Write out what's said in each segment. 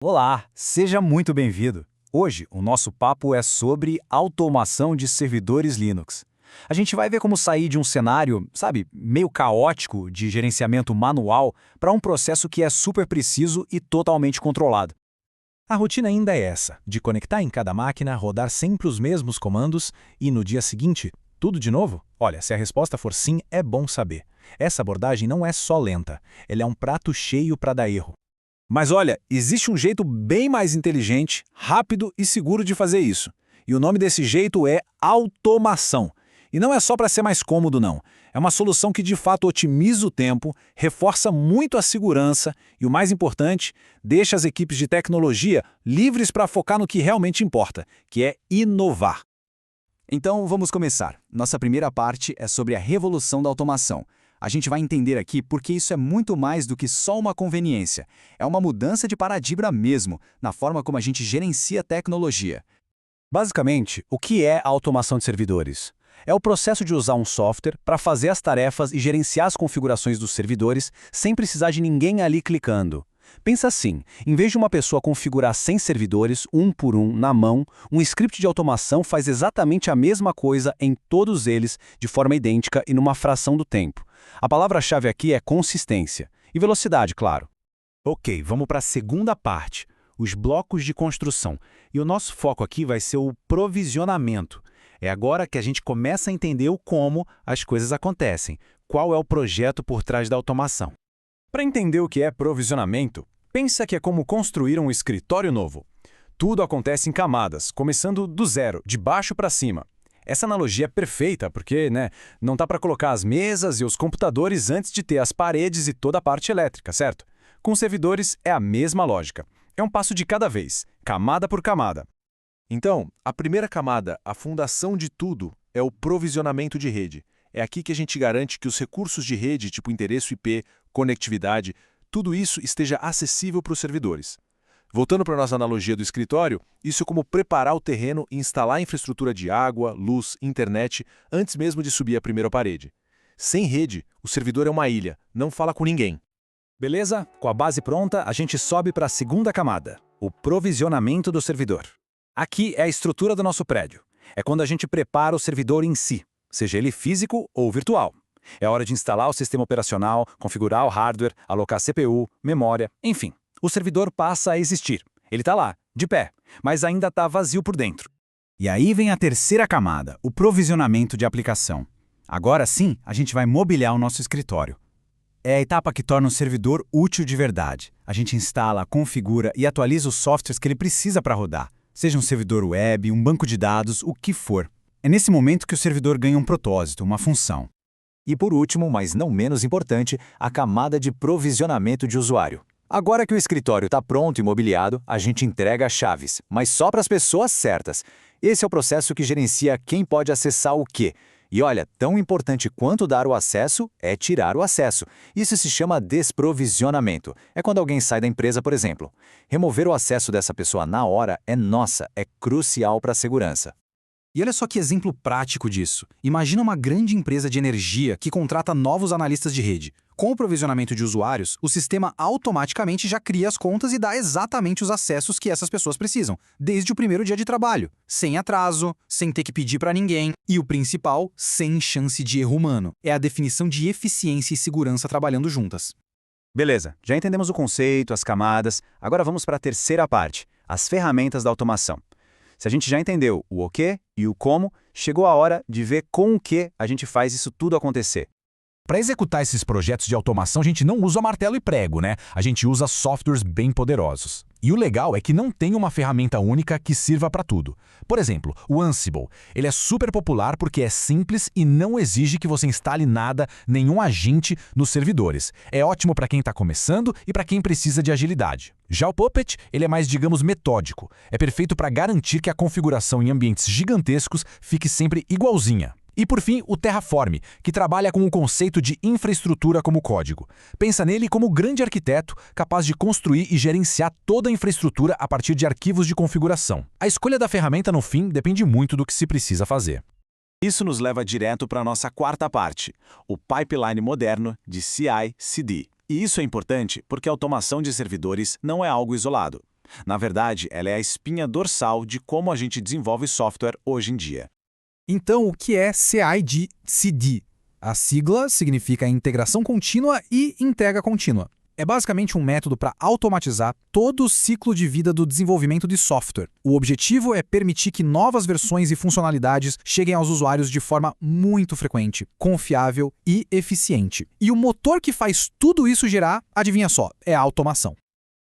Olá, seja muito bem-vindo. Hoje, o nosso papo é sobre automação de servidores Linux. A gente vai ver como sair de um cenário, meio caótico de gerenciamento manual para um processo que é super preciso e totalmente controlado. A rotina ainda é essa, de conectar em cada máquina, rodar sempre os mesmos comandos e, no dia seguinte, tudo de novo? Olha, se a resposta for sim, é bom saber. Essa abordagem não é só lenta, ela é um prato cheio para dar erro. Mas olha, existe um jeito bem mais inteligente, rápido e seguro de fazer isso. E o nome desse jeito é automação. E não é só para ser mais cômodo, não. É uma solução que de fato otimiza o tempo, reforça muito a segurança e, o mais importante, deixa as equipes de tecnologia livres para focar no que realmente importa, que é inovar. Então, vamos começar. Nossa primeira parte é sobre a revolução da automação. A gente vai entender aqui porque isso é muito mais do que só uma conveniência. É uma mudança de paradigma mesmo, na forma como a gente gerencia a tecnologia. Basicamente, o que é a automação de servidores? É o processo de usar um software para fazer as tarefas e gerenciar as configurações dos servidores sem precisar de ninguém ali clicando. Pensa assim, em vez de uma pessoa configurar 100 servidores, um por um, na mão, um script de automação faz exatamente a mesma coisa em todos eles, de forma idêntica e numa fração do tempo. A palavra-chave aqui é consistência. E velocidade, claro. Ok, vamos para a segunda parte, os blocos de construção. E o nosso foco aqui vai ser o provisionamento. É agora que a gente começa a entender o como as coisas acontecem, qual é o projeto por trás da automação. Para entender o que é provisionamento, pensa que é como construir um escritório novo. Tudo acontece em camadas, começando do zero, de baixo para cima. Essa analogia é perfeita porque, não dá para colocar as mesas e os computadores antes de ter as paredes e toda a parte elétrica, certo? Com os servidores é a mesma lógica. É um passo de cada vez, camada por camada. Então, a primeira camada, a fundação de tudo, é o provisionamento de rede. É aqui que a gente garante que os recursos de rede, tipo endereço IP, conectividade, tudo isso esteja acessível para os servidores. Voltando para a nossa analogia do escritório, isso é como preparar o terreno e instalar a infraestrutura de água, luz, internet, antes mesmo de subir a primeira parede. Sem rede, o servidor é uma ilha, não fala com ninguém. Beleza? Com a base pronta, a gente sobe para a segunda camada, o provisionamento do servidor. Aqui é a estrutura do nosso prédio. É quando a gente prepara o servidor em si, seja ele físico ou virtual. É hora de instalar o sistema operacional, configurar o hardware, alocar CPU, memória, enfim. O servidor passa a existir. Ele está lá, de pé, mas ainda está vazio por dentro. E aí vem a terceira camada, o provisionamento de aplicação. Agora sim, a gente vai mobiliar o nosso escritório. É a etapa que torna o servidor útil de verdade. A gente instala, configura e atualiza os softwares que ele precisa para rodar. Seja um servidor web, um banco de dados, o que for. É nesse momento que o servidor ganha um propósito, uma função. E por último, mas não menos importante, a camada de provisionamento de usuário. Agora que o escritório está pronto e mobiliado, a gente entrega as chaves, mas só para as pessoas certas. Esse é o processo que gerencia quem pode acessar o quê. E olha, tão importante quanto dar o acesso é tirar o acesso. Isso se chama desprovisionamento. É quando alguém sai da empresa, por exemplo. Remover o acesso dessa pessoa na hora é crucial para a segurança. E olha só que exemplo prático disso. Imagina uma grande empresa de energia que contrata novos analistas de rede. Com o provisionamento de usuários, o sistema automaticamente já cria as contas e dá exatamente os acessos que essas pessoas precisam, desde o primeiro dia de trabalho, sem atraso, sem ter que pedir para ninguém e, o principal, sem chance de erro humano. É a definição de eficiência e segurança trabalhando juntas. Beleza, já entendemos o conceito, as camadas, agora vamos para a terceira parte, as ferramentas da automação. Se a gente já entendeu o quê e o como, chegou a hora de ver com o que a gente faz isso tudo acontecer. Para executar esses projetos de automação, a gente não usa martelo e prego, né? A gente usa softwares bem poderosos. E o legal é que não tem uma ferramenta única que sirva para tudo. Por exemplo, o Ansible. Ele é super popular porque é simples e não exige que você instale nada, nenhum agente nos servidores. É ótimo para quem está começando e para quem precisa de agilidade. Já o Puppet, ele é mais, digamos, metódico. É perfeito para garantir que a configuração em ambientes gigantescos fique sempre igualzinha. E por fim, o Terraform, que trabalha com o conceito de infraestrutura como código. Pensa nele como grande arquiteto capaz de construir e gerenciar toda a infraestrutura a partir de arquivos de configuração. A escolha da ferramenta, no fim, depende muito do que se precisa fazer. Isso nos leva direto para a nossa quarta parte, o pipeline moderno de CI/CD. E isso é importante porque a automação de servidores não é algo isolado. Na verdade, ela é a espinha dorsal de como a gente desenvolve software hoje em dia. Então, o que é CI/CD? A sigla significa integração contínua e entrega contínua. É basicamente um método para automatizar todo o ciclo de vida do desenvolvimento de software. O objetivo é permitir que novas versões e funcionalidades cheguem aos usuários de forma muito frequente, confiável e eficiente. E o motor que faz tudo isso girar, adivinha só, é a automação.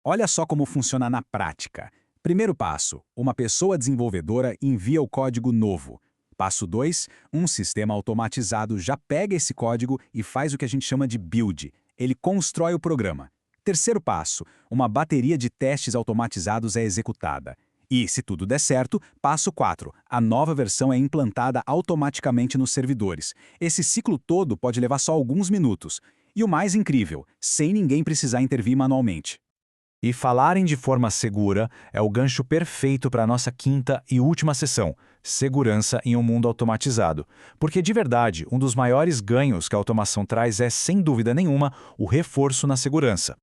Olha só como funciona na prática. Primeiro passo, uma pessoa desenvolvedora envia o código novo. Passo 2, um sistema automatizado já pega esse código e faz o que a gente chama de build. Ele constrói o programa. Terceiro passo, uma bateria de testes automatizados é executada. E, se tudo der certo, passo 4, a nova versão é implantada automaticamente nos servidores. Esse ciclo todo pode levar só alguns minutos. E o mais incrível, sem ninguém precisar intervir manualmente. E falarem de forma segura é o gancho perfeito para a nossa quinta e última sessão, segurança em um mundo automatizado. Porque, de verdade, um dos maiores ganhos que a automação traz é, sem dúvida nenhuma, o reforço na segurança.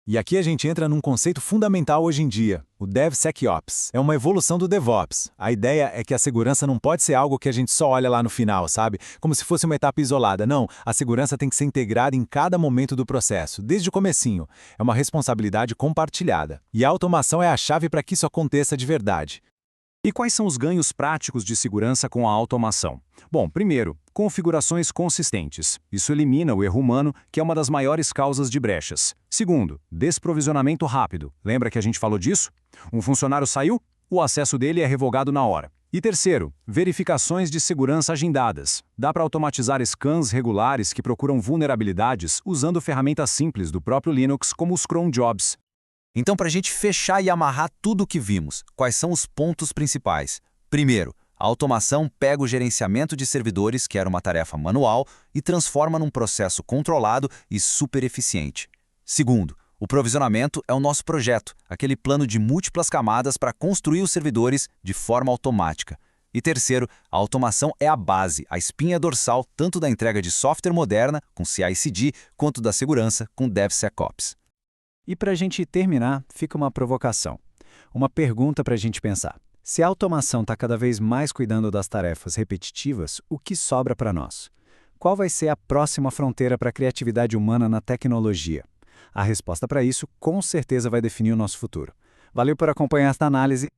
E aqui a gente entra num conceito fundamental hoje em dia, o DevSecOps. É uma evolução do DevOps. A ideia é que a segurança não pode ser algo que a gente só olha lá no final, sabe? Como se fosse uma etapa isolada. Não, a segurança tem que ser integrada em cada momento do processo, desde o comecinho. É uma responsabilidade compartilhada. E a automação é a chave para que isso aconteça de verdade. E quais são os ganhos práticos de segurança com a automação? Bom, primeiro, configurações consistentes. Isso elimina o erro humano, que é uma das maiores causas de brechas. Segundo, desprovisionamento rápido. Lembra que a gente falou disso? Um funcionário saiu, o acesso dele é revogado na hora. E terceiro, verificações de segurança agendadas. Dá para automatizar scans regulares que procuram vulnerabilidades usando ferramentas simples do próprio Linux, como os cron jobs. Então, para a gente fechar e amarrar tudo o que vimos, quais são os pontos principais? Primeiro, a automação pega o gerenciamento de servidores, que era uma tarefa manual, e transforma num processo controlado e super eficiente. Segundo, o provisionamento é o nosso projeto, aquele plano de múltiplas camadas para construir os servidores de forma automática. E terceiro, a automação é a base, a espinha dorsal tanto da entrega de software moderna, com CI/CD, quanto da segurança, com DevSecOps. E para a gente terminar, fica uma provocação. Uma pergunta para a gente pensar. Se a automação está cada vez mais cuidando das tarefas repetitivas, o que sobra para nós? Qual vai ser a próxima fronteira para a criatividade humana na tecnologia? A resposta para isso, com certeza, vai definir o nosso futuro. Valeu por acompanhar esta análise.